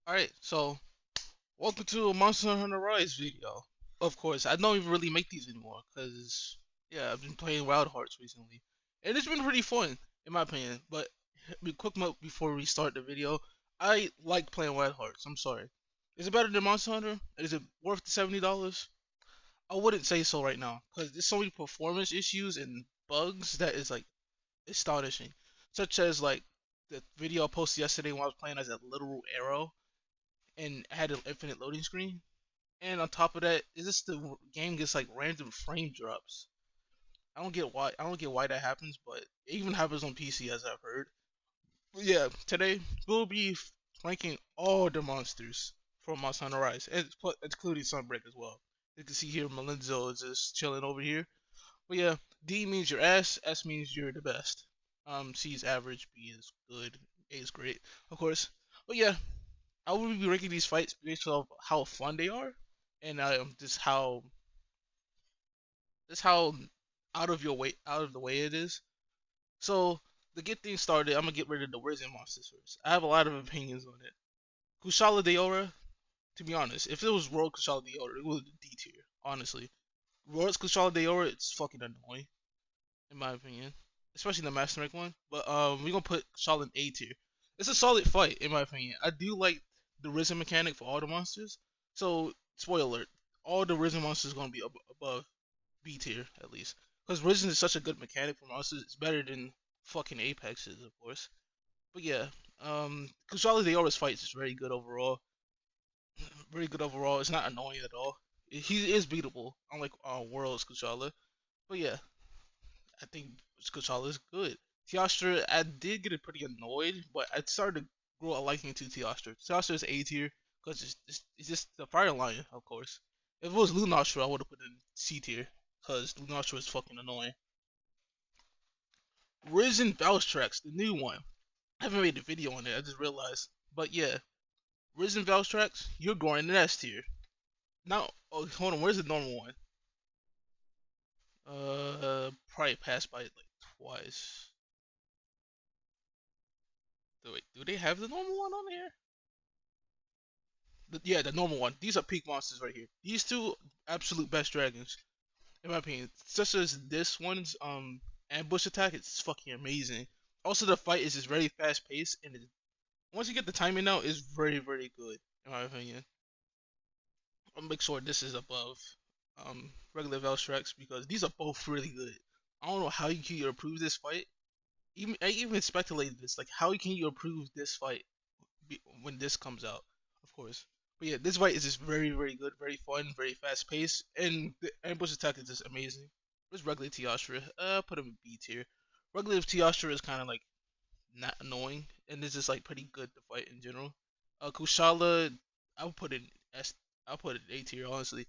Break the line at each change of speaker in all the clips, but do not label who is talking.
Alright, so welcome to a Monster Hunter Rise video. Of course, I don't even really make these anymore because, yeah, I've been playing Wild Hearts recently. And it's been pretty fun, in my opinion. But, quick note before we start the video, I like playing Wild Hearts. I'm sorry. Is it better than Monster Hunter? Is it worth the $70? I wouldn't say so right now because there's so many performance issues and bugs that is like astonishing. Such as like the video I posted yesterday when I was playing as a literal arrow and had an infinite loading screen. And on top of that, is this the game gets like random frame drops? I don't get why. I don't get why that happens, but it even happens on PC as I've heard. But yeah, today we'll be ranking all the monsters from Monster Hunter Rise, and including Sunbreak as well. You can see here Melenzo is just chilling over here. But yeah, D means you're ass, S means you're the best. C is average, B is good, A is great, of course. But yeah, I will be ranking these fights based off how fun they are, and just how out of the way it is. So to get things started, I'm gonna get rid of the Risen monsters first. I have a lot of opinions on it. Kushala Daora, to be honest, if it was World Kushala Daora, it would be D tier. Honestly, World Kushala Daora, it's fucking annoying in my opinion, especially the Master Rank one. But we're gonna put Kushala in A tier. It's a solid fight in my opinion. I do like the Risen mechanic for all the monsters. So spoiler alert, all the Risen monsters are gonna be above B tier at least. Because Risen is such a good mechanic for monsters. It's better than fucking Apexes, of course. But yeah, Kushala Daora's fights is very good overall. Very good overall. It's not annoying at all. He is beatable, unlike World's Kushala. But yeah, I think Kushala is good. Teostra, I did get pretty annoyed, but I started to grow a liking to Teostra. Teostra is A tier because it's just the Fire Lion, of course. If it was Lunastra, I would have put it in C tier because Lunastra is fucking annoying. Risen Valstrax, the new one. I haven't made a video on it. I just realized. But yeah, Risen Valstrax, you're going in S tier. Now, oh, hold on. Where's the normal one? Probably passed by it like twice. Wait, do they have the normal one on here? Yeah, the normal one. These are peak monsters right here. These two absolute best dragons, in my opinion. Such as this one's ambush attack, it's fucking amazing. Also, the fight is just very fast paced, and once you get the timing out, it's very good, in my opinion. I'll make sure this is above regular Velstrax because these are both really good. I don't know how you can improve this fight. I even speculated this, like how can you improve this fight when this comes out, of course. But yeah, this fight is just very good, very fun, very fast paced, and the ambush attack is just amazing. Where's regular Teostra? Put him in B tier. Regular Teostra is kind of like not annoying, and it's just like pretty good to fight in general. Kushala, I'll put it in S. I'll put it in A tier, honestly.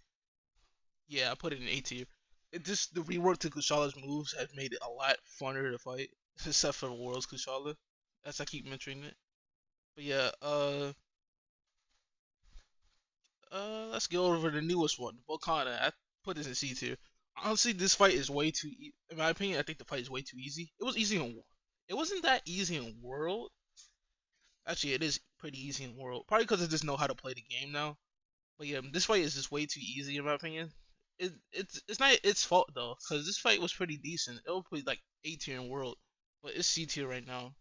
Yeah, I put it in A tier. It just the rework to Kushala's moves has made it a lot funner to fight, except for the World's Kushala, as I keep mentioning it. But yeah, let's go over the newest one, Volcana. I put this in C tier. Honestly, this fight is way too. In my opinion, I think the fight is way too easy. It was easy in. It wasn't that easy in World. Actually, it is pretty easy in World. Probably because I just know how to play the game now. But yeah, this fight is just way too easy in my opinion. It's not its fault though, because this fight was pretty decent. It would be like A tier in World, but it's C tier right now.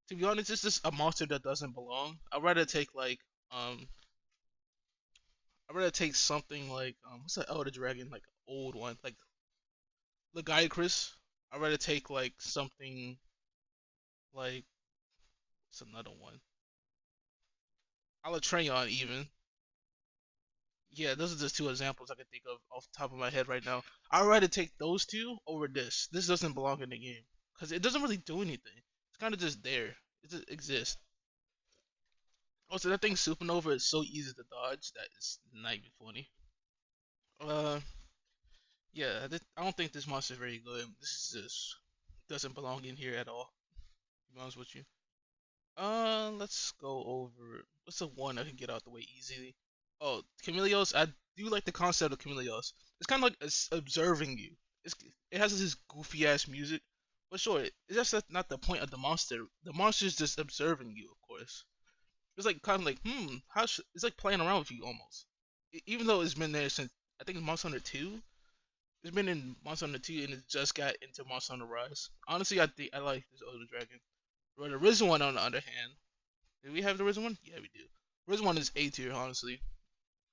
To be honest, it's just a monster that doesn't belong. I'd rather take like I'd rather take something like what's that Elder Dragon, like old one, like Legiacris. I'd rather take like something like what's another one? Alatreon even. Yeah, those are just two examples I can think of off the top of my head right now. I'd rather take those two over this. This doesn't belong in the game because it doesn't really do anything. It's kind of just there. It just exists. Also, that thing Supernova is so easy to dodge that it's not even funny. Uh, yeah, I don't think this monster is very good. This is just doesn't belong in here at all. To be honest with you. Let's go over what's the one I can get out the way easily. Oh, Chameleos. I do like the concept of Chameleos. It's kind of like it's observing you. It has this goofy ass music, but sure, it's just not the point of the monster. The monster is just observing you, of course. It's like kind of like it's like playing around with you almost. Even though it's been there since I think Monster Hunter 2. It's been in Monster Hunter 2 and it just got into Monster Hunter Rise. Honestly, I think I like this older dragon. But the Risen one, on the other hand, do we have the Risen one? Yeah, we do. Risen one is A tier, honestly.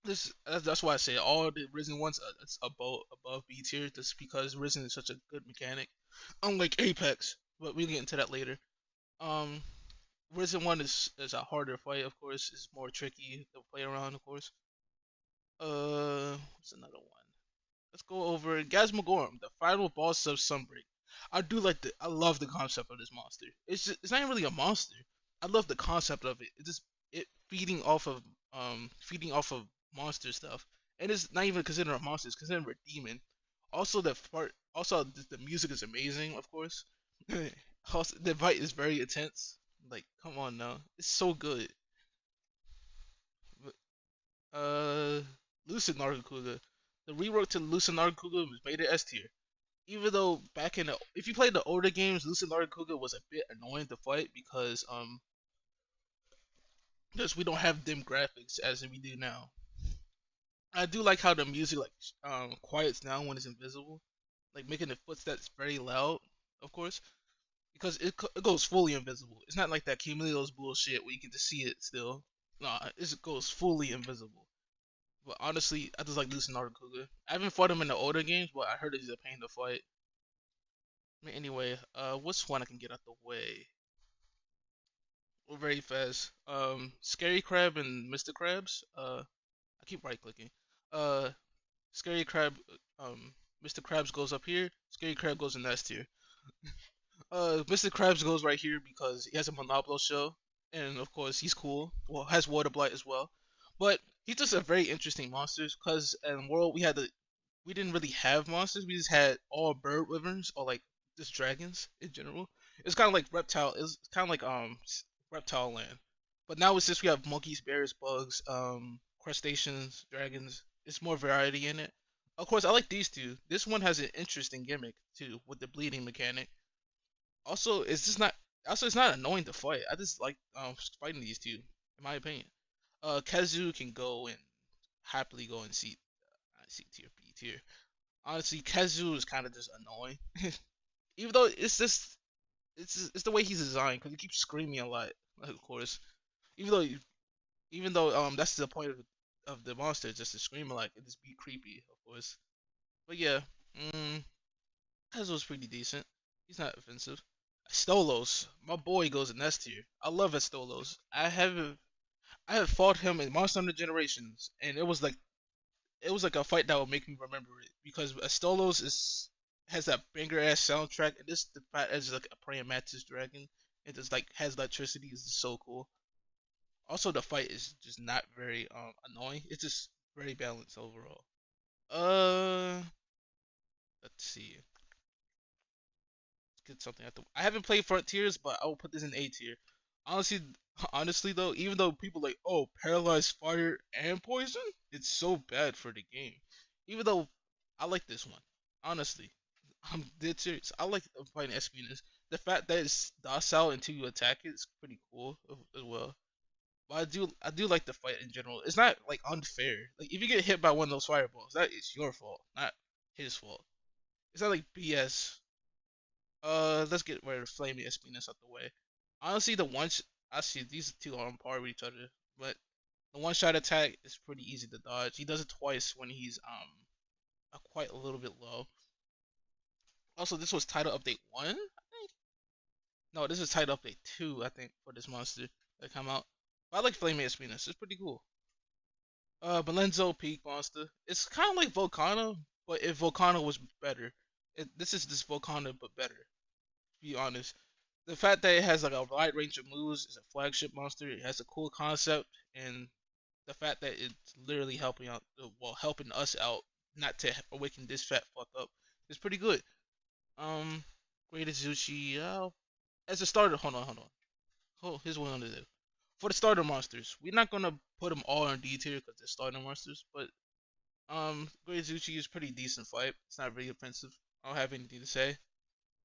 That's why I say all the Risen ones it's above B tier, just because Risen is such a good mechanic, unlike Apex. But we'll get into that later. Um, Risen one is a harder fight, of course. It's more tricky to play around, of course. What's another one? Let's go over Gasmagorum, the final boss of Sunbreak. I love the concept of this monster. It's not even really a monster. I love the concept of it. It's just it feeding off of monster stuff. And it's not even considered a monster, it's considered a demon. Also the music is amazing, of course. Also, the fight is very intense. Like, come on now. It's so good. Uh Lucid Nargacuga. The rework to Lucid Nargacuga was made it S tier. Even though if you played the older games, Lucid Nargacuga was a bit annoying to fight because we don't have dim graphics as we do now. I do like how the music quiets down when it's invisible, like making the footsteps very loud, of course, because it goes fully invisible. It's not like that Chameleos bullshit where you can just see it still. Nah, it goes fully invisible. But honestly, I just like Lucid Nargacuga. I haven't fought him in the older games, but I heard he's a pain to fight. I mean, anyway, what's one I can get out the way? Well, very fast. Scary Crab and Mr. Krabs. I keep right clicking. Uh, Scary Crab. Mr. Krabs goes up here. Scary Crab goes in S tier. Mr. Krabs goes right here because he has a Monoblo show, and of course he's cool. Well, has Water Blight as well, but he's just a very interesting monster. Cause in World we didn't really have monsters. We just had all bird wyverns or like just dragons in general. It's kind of like reptile. It's kind of like reptile land. But now it's just we have monkeys, bears, bugs, crustaceans, dragons. It's more variety in it. Of course, I like these two. This one has an interesting gimmick too with the bleeding mechanic. Also, it's just not. Also, it's not annoying to fight. I just like fighting these two, in my opinion. Kazu can go and happily go and C tier, B tier. Honestly, Kazu is kind of just annoying. Even though it's the way he's designed because he keeps screaming a lot. Of course, even though that's the point of the monster, just to scream a lot and just be creepy, of course. But yeah, Kazu's pretty decent. He's not offensive. Stolos, my boy goes in S tier. I love Stolos. I have fought him in Monster Hunter Generations, and it was like a fight that would make me remember it because Stolos is has that banger ass soundtrack, and this the fact as like a praying mantis dragon, it just like has electricity is so cool. Also, the fight is just not very annoying. It's just very balanced overall. Uh, let's see. Let's get something at the. I haven't played Frontiers, but I will put this in A tier. Honestly, honestly though, even though people like oh paralyzed fire and poison, it's so bad for the game. Even though I like this one, honestly, I'm dead serious. I like fighting Espionage. The fact that it's docile until you attack it is pretty cool as well. But I do like the fight in general. It's not like unfair. Like if you get hit by one of those fireballs, that is your fault, not his fault. It's not like BS. Let's get rid of Flaming Espiness out the way. Honestly, I see these two are on par with each other, but the one shot attack is pretty easy to dodge. He does it twice when he's quite a little bit low. Also, this was title update 1, I think. No, this is title update 2, I think, for this monster that come out. But I like Flaming Espiness. It's pretty cool. Belenzo Peak monster. It's kind of like Volcano, but if Volcano was better, this is just Volcano but better. To be honest, the fact that it has like a wide range of moves is a flagship monster. It has a cool concept, and the fact that it's literally helping out, well, helping us out, not to awaken this fat fuck up, is pretty good. Um, Great Azuchi. As a starter, hold on. Oh, here's what I'm gonna do. For the starter monsters, we're not gonna put them all in D tier because they're starter monsters, but Great Zuchi is pretty decent fight. It's not very offensive. I don't have anything to say.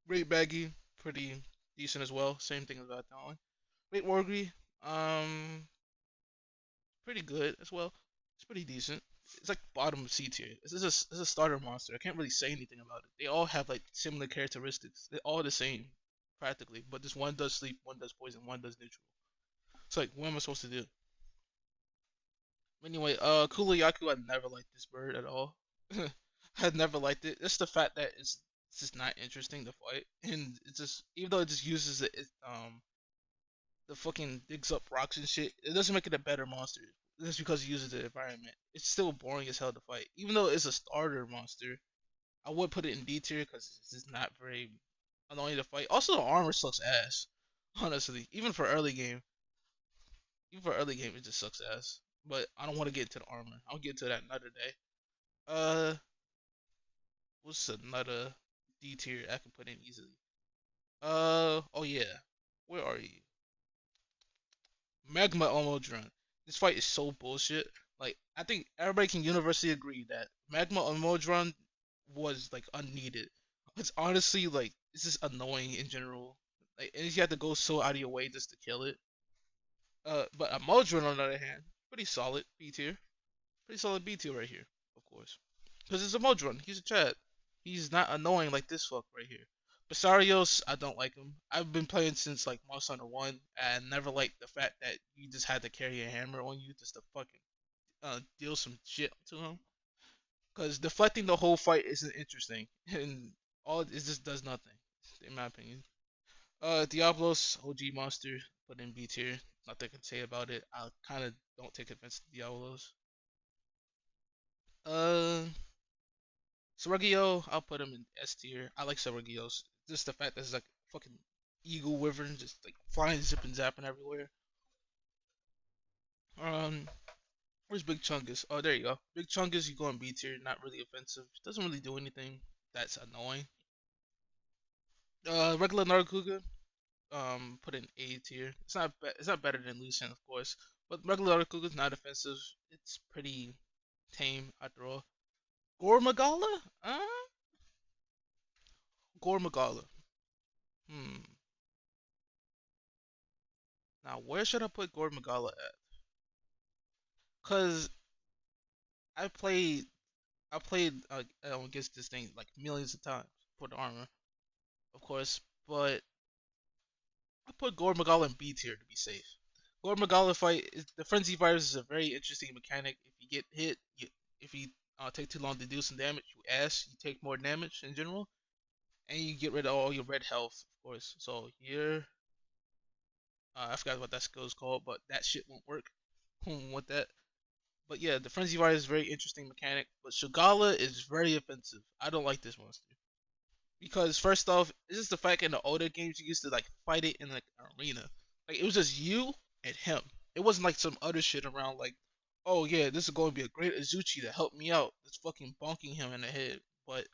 Great Baggy, pretty decent as well. Same thing about that one. Great Wargry, pretty good as well. It's pretty decent. It's like bottom C tier. This is a starter monster. I can't really say anything about it. They all have like similar characteristics. They're all the same practically, but this one does sleep, one does poison, one does neutral. It's like, what am I supposed to do? Anyway, Kulayaku, I never liked this bird at all. I never liked it. It's the fact that it's just not interesting to fight, and it's just even though it just uses the fucking digs up rocks and shit, it doesn't make it a better monster. Just because it uses the environment, it's still boring as hell to fight. Even though it's a starter monster, I would put it in D tier because it's just not very annoying to fight. Also, the armor sucks ass. Honestly, even for early game, it just sucks ass. But I don't want to get into the armor. I'll get to that another day. Uh, what's another D tier I can put in easily? Oh yeah, where are you? Magma Omodron. This fight is so bullshit. Like, I think everybody can universally agree that Magma Omodron was like unneeded. It's honestly like it's just annoying in general. Like, and you have to go so out of your way just to kill it. But Omodron on the other hand, pretty solid B tier. Pretty solid B tier right here, of course. Because it's a Modron. He's a Chad. He's not annoying like this fuck right here. Basarios, I don't like him. I've been playing since like Monster Hunter 1, and never liked the fact that you just had to carry a hammer on you just to fucking deal some shit to him. Because deflecting the whole fight isn't interesting, and all it just does nothing, in my opinion. Diablos, OG monster, put in B tier. Nothing I can say about it. I kind of don't take offense to Diablos. Uh, Surugio, I'll put him in S tier. I like Surugio's. Just the fact that it's like fucking eagle wyvern just like flying, zipping, zapping everywhere. Um, where's Big Chungus? Oh, there you go. Big Chungus, you go in B tier. Not really offensive. Doesn't really do anything that's annoying. Regular Nargacuga, put in A tier. It's not better than Lucian, of course, but regular Nargacuga is not offensive. It's pretty tame after all. Gormagala? Gormagala. Hmm. Now, where should I put Gord Magala at? Cause I played I played against this thing like millions of times for the armor, of course. But I put Gord Magala in B tier to be safe. Gord Magala fight is the frenzy virus is a very interesting mechanic. If you get hit, if you take too long to do some damage, you ass, you take more damage in general, and you get rid of all your red health, of course. So here, I forgot what that skill is called, but that shit won't work with that. But yeah, the Frenzy Ride is a very interesting mechanic. But Shogala is very offensive. I don't like this monster. Because first off, it's just the fact in the older games you used to like fight it in like an arena. Like it was just you and him. It wasn't like some other shit around like, oh yeah, this is going to be a great Azuchi to help me out. It's fucking bonking him in the head. But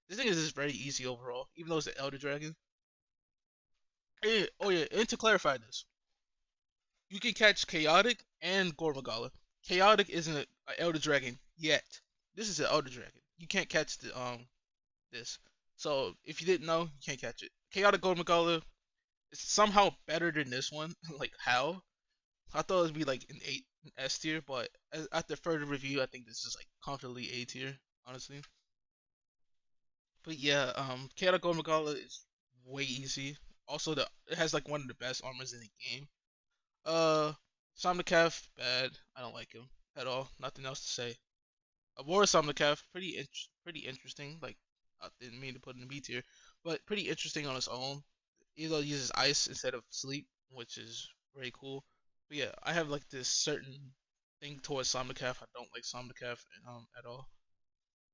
this thing is just very easy overall, even though it's the Elder Dragon. Oh yeah, and to clarify this, you can catch Chaotic and Gormagala. Chaotic isn't an Elder Dragon yet. This is an Elder Dragon. You can't catch the this. So if you didn't know, you can't catch it. Chaotic Gormagala is somehow better than this one. Like how? I thought it would be like an 8 S tier, but after further review, I think this is like comfortably A tier, honestly. But yeah, Chaotic Gormagala is way easy. Also, the it has like one of the best armors in the game. Uh, Somnicaf, bad. I don't like him at all. Nothing else to say. Aurora Somnicaf, pretty interesting. Like, I didn't mean to put in the B tier, but pretty interesting on its own. Even though it uses ice instead of sleep, which is very cool. But yeah, I have like this certain thing towards Somnicaf. I don't like Somnicaf at all.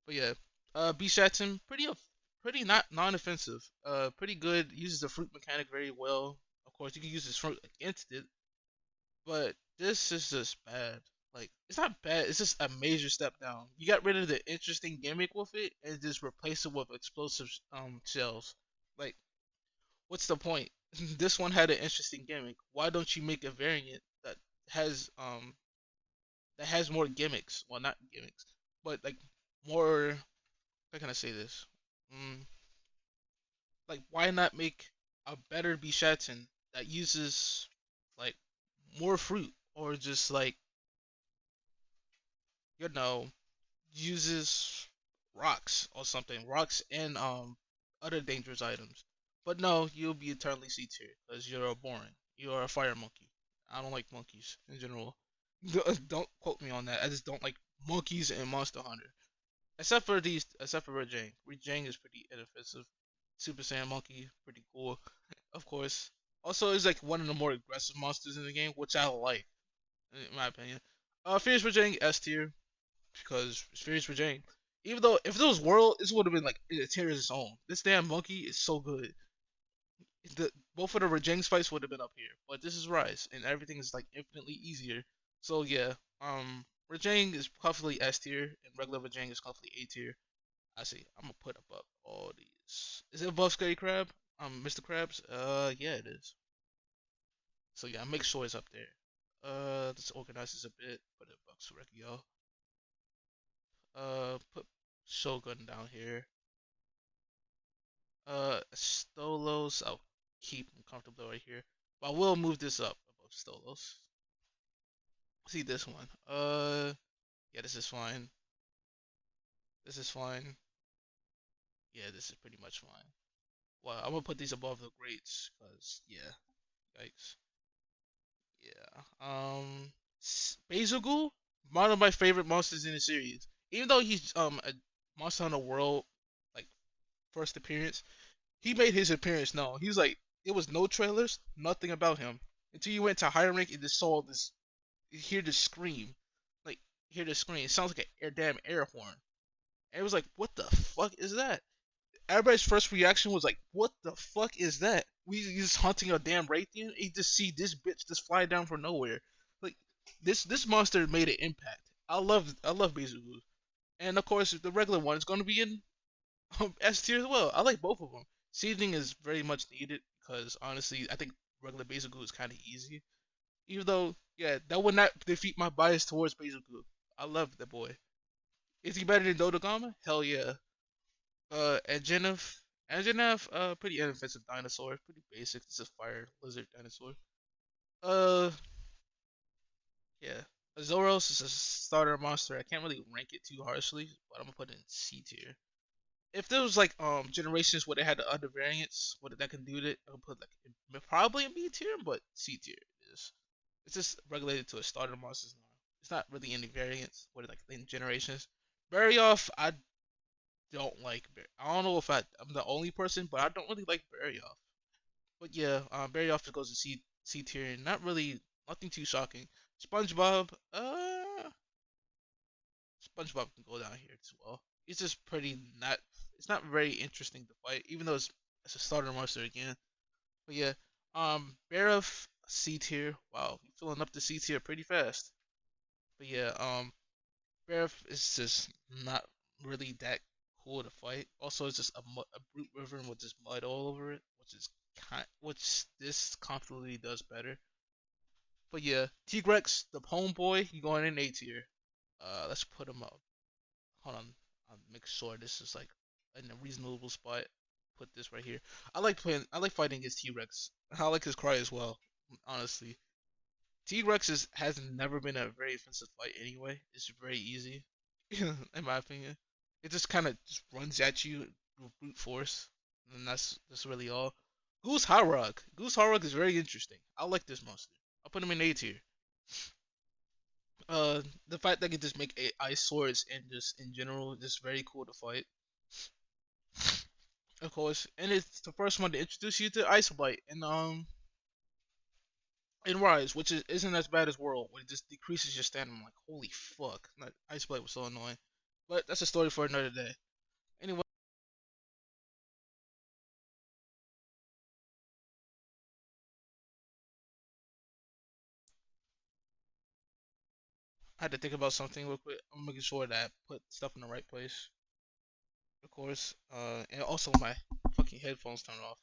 But yeah, Bishatin, pretty not non-offensive. Pretty good. Uses the fruit mechanic very well. Of course, you can use this fruit against it, but this is just bad. Like it's not bad. It's just a major step down. You got rid of the interesting gimmick with it and just replace it with explosive shells. Like what's the point? This one had an interesting gimmick. Why don't you make a variant has um that has more gimmicks? Well, not gimmicks, but like more. How can I say this? Mm, like why not make a better Bishatin that uses like more fruit or just like you know, uses rocks or something, rocks and other dangerous items. But no, you'll be eternally C tier because you're boring. You're a fire monkey. I don't like monkeys in general. Don't quote me on that. I just don't like monkeys in Monster Hunter. Except for Rajang. Rajang is pretty inoffensive. Super Saiyan monkey, pretty cool, of course. Also, is like one of the more aggressive monsters in the game, which I like, in my opinion. Fierce Rajang S tier because it's Fierce Rajang. Even though if it was World, this would have been like a tier of its own. This damn monkey is so good. Both of the Rajang fights would have been up here, but this is Rise, and everything is like infinitely easier. So yeah, Rajang is comfortably S tier, and regular Rajang is comfortably A tier. I see. I'm gonna put above all these. Is it above Scary Crab? Mr. Krabs? Yeah, it is. So yeah, make sure it's up there. Let's organize this a bit. Put it above Surekio. Put Shogun down here. Stolos. I'll keep him comfortable right here. But I will move this up above Stolos. See this one. Yeah, this is fine. This is fine. Yeah, this is pretty much fine. Well, I'm gonna put these above the greats, cause yeah, yikes. Yeah. Basil one of my favorite monsters in the series. Even though he's a Monster Hunter World like first appearance, he made his appearance known. He was like, it was no trailers, nothing about him until you went to higher rank and just saw this, you hear this scream, like hear this scream. It sounds like a damn air horn. And it was like, what the fuck is that? Everybody's first reaction was like, "What the fuck is that?" We just hunting a damn Raytheon, and you just see this bitch just fly down from nowhere. Like this monster made an impact. I love Beelzebub, and of course the regular one is going to be in S tier as well. I like both of them. Seasoning is very much needed because honestly, I think regular Beelzebub is kind of easy. Even though, yeah, that would not defeat my bias towards Beelzebub. I love the boy. Is he better than Dodogama? Hell yeah. Anjanath. Anjanath, pretty inoffensive dinosaur. Pretty basic. It's a fire lizard dinosaur. Uh, yeah. Zoros is a starter monster. I can't really rank it too harshly, but I'm gonna put it in C tier. If there was like generations where they had the other variants, what that can do it, I would put like probably in B tier, but C tier it is. It's just regulated to a starter monster now. It's not really any variants. What like in generations. Very off, I don't like. I don't know if I'm the only person, but I don't really like Barryoff. But yeah, Barryoff goes to C tier. Not really, nothing too shocking. SpongeBob, SpongeBob can go down here as well. It's just pretty not. It's not very interesting to fight, even though it's a starter monster again. But yeah, Barrow C tier. Wow, you're filling up the C tier pretty fast. But yeah, Barrow is just not really that cool to fight. Also, it's just a brute river with just mud all over it, which this comfortably does better. But yeah, T-Rex, the homeboy, he going in A tier. Let's put him up. Hold on, I'll make sure this is like in a reasonable spot. Put this right here. I like playing. I like fighting against T-Rex. I like his cry as well. Honestly, T-Rex has never been a very offensive fight anyway. It's very easy, in my opinion. It just kind of just runs at you with brute force, and that's really all. Goose Harrog. Goose Harrog is very interesting. I like this monster. I'll put him in A tier. The fact that I can just make ice swords and just in general, just very cool to fight. Of course, and it's the first one to introduce you to Ice Blight in Rise, which isn't as bad as World, where it just decreases your stamina. I'm like, holy fuck, that Ice Blight was so annoying. But that's a story for another day. Anyway, I had to think about something real quick. I'm making sure that I put stuff in the right place, of course. And also my fucking headphones turned off.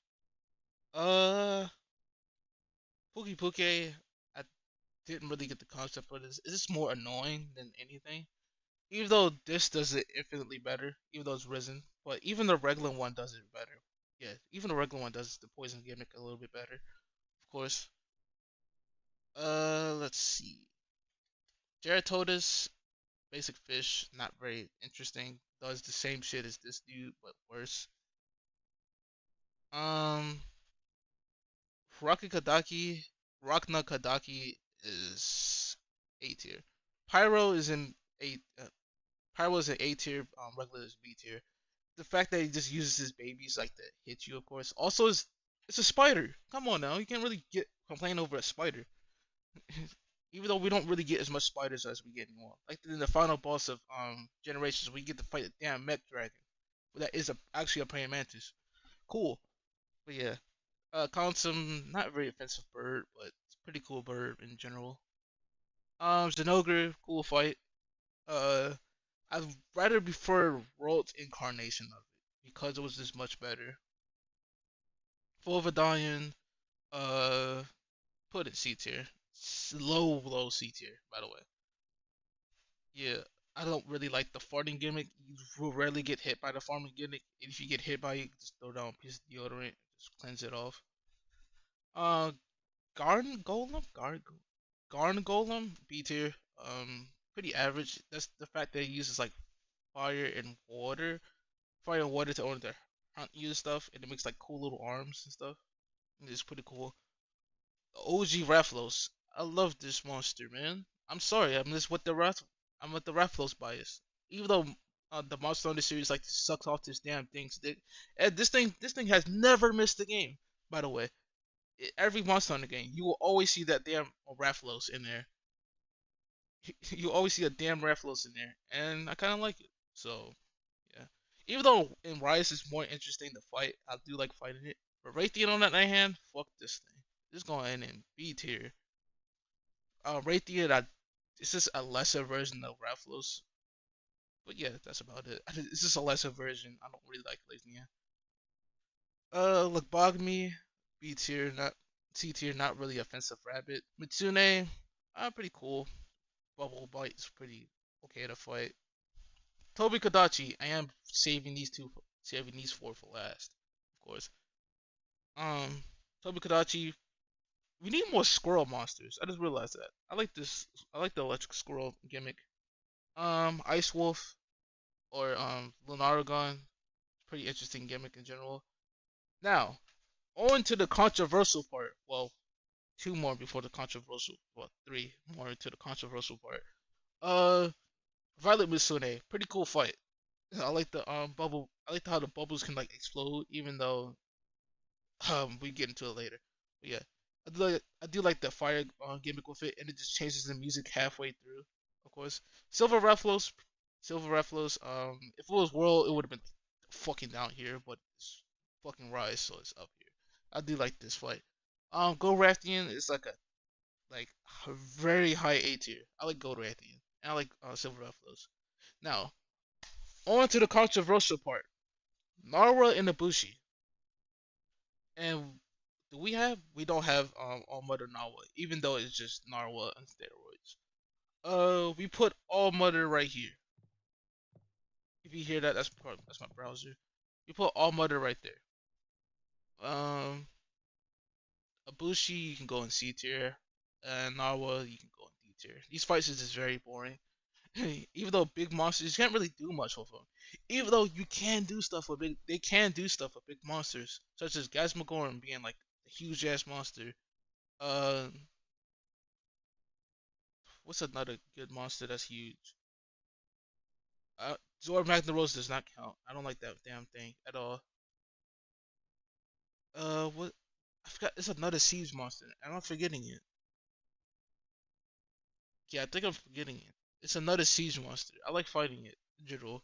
Uh, Pookie Pookie, I didn't really get the concept, but it's just more annoying than anything. Even though this does it infinitely better, even though it's risen, but even the regular one does it better. Yeah, even the regular one does the poison gimmick a little bit better, of course. Let's see. Geratotus, Basic fish, not very interesting. Does the same shit as this dude, but worse. Um, Rocky Kadaki, Rockna Kadaki is A tier. Pyro is in A. Pyro is an A tier. Regular is B tier. The fact that he just uses his babies like to hit you, of course. Also, is it's a spider. Come on now, you can't really get complain over a spider. Even though we don't really get as much spiders as we get anymore. Like in the final boss of Generations, we get to fight a damn mech dragon. But that is actually a praying mantis. Cool. But yeah, Quantum, not a very offensive bird, but it's a pretty cool bird in general. Zenogre, cool fight. Uh, I'd rather prefer World's incarnation of it because it was just much better. Full Vidalion, uh, put it C tier. Low C tier, by the way. Yeah, I don't really like the farting gimmick. You will rarely get hit by the farting gimmick. If you get hit by it, just throw down a piece of deodorant, just cleanse it off. Uh, Garn Golem, Garn Golem, B tier. Pretty average. That's the fact that it uses like fire and water to order to hunt you and stuff, and it makes like cool little arms and stuff. It's pretty cool. OG Rathlos. I love this monster, man. I'm sorry, I'm with the Rathlos bias. Even though the Monster Hunter series like sucks off this damn thing's dick, and this thing has never missed a game. By the way, every Monster Hunter game, you will always see that damn Rathlos in there. You always see a damn Rathlos in there, and I kind of like it. So yeah, even though in Rise is more interesting to fight, I do like fighting it. But Raytheon on that night hand, fuck this thing. Just going in B tier. Raytheon, it's just a lesser version of Rathlos. But yeah, that's about it. It's just a lesser version. I don't really like Raytheon. Logbogmy, B tier, not C tier, not really offensive rabbit. Mitsune, pretty cool. Bubble Bite's pretty okay to fight. Tobi Kadachi, I am saving these four for last, of course. Um, Tobi Kadachi, we need more squirrel monsters. I just realized that. I like this. I like the electric squirrel gimmick. Ice Wolf or Lunaragon, pretty interesting gimmick in general. Now, on to the controversial part. Well, two more before the controversial. Well, three more to the controversial part. Uh, Violet Mutsune, pretty cool fight. I like the bubble. I like how the bubbles can like explode, even though we get into it later. But yeah, I do like the fire gimmick with it, and it just changes the music halfway through. Of course, Silver Rufflos, Silver Rufflos. If it was World, it would have been fucking down here, but it's fucking Rise, so it's up here. I do like this fight. Gold Rathian is like a very high A tier. I like Gold Rathian, and I like Silver Rufflos. Now, on to the controversial part. Narwa and Ibushi. And we don't have All Mother Narwa, even though it's just Narwa on steroids. We put All Mother right here. If you hear that, that's my browser. We put All Mother right there. Um, Ibushi you can go in C tier, and Narwa you can go in D tier. These fights is just very boring. Even though big monsters, you can't really do much with them. Even though you can do stuff with they can do stuff with big monsters, such as Gasmagorn being like a huge ass monster. Uh, what's another good monster that's huge? Zord Magnaros does not count. I don't like that damn thing at all. What? I forgot. It's another siege monster, and I'm forgetting it. Yeah, I think I'm forgetting it. It's another siege monster. I like fighting it in general.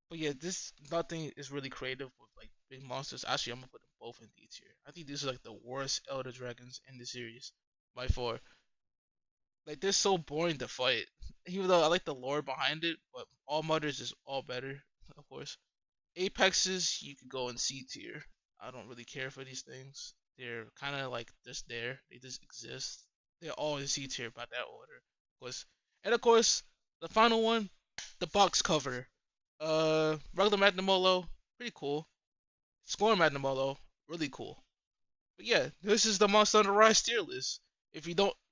But yeah, this nothing is really creative with like big monsters. Actually, I'm gonna put them both in D tier. I think these are like the worst Elder Dragons in the series by far. Like they're so boring to fight. Even though I like the lore behind it, but All Mothers is all better, of course. Apexes you could go in C tier. I don't really care for these things. They're kind of like just there. They just exist. They're all in C tier by that order, of course. And of course, the final one, the box cover. Regular Magnamolo, pretty cool. Scorn Magnamolo, really cool. But yeah, this is the Monster Hunter Rise tier list.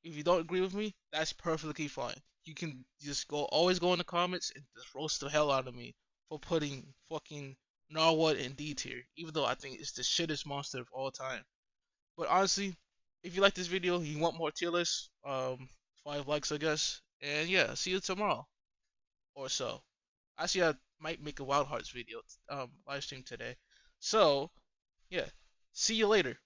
If you don't agree with me, that's perfectly fine. You can just always go in the comments and just roast the hell out of me for putting fucking Narwhal in D tier, even though I think it's the shittest monster of all time. But honestly, if you like this video, you want more tier lists, 5 likes, I guess. And yeah, see you tomorrow or so. Actually, I might make a Wild Hearts video, live stream today. So yeah, see you later.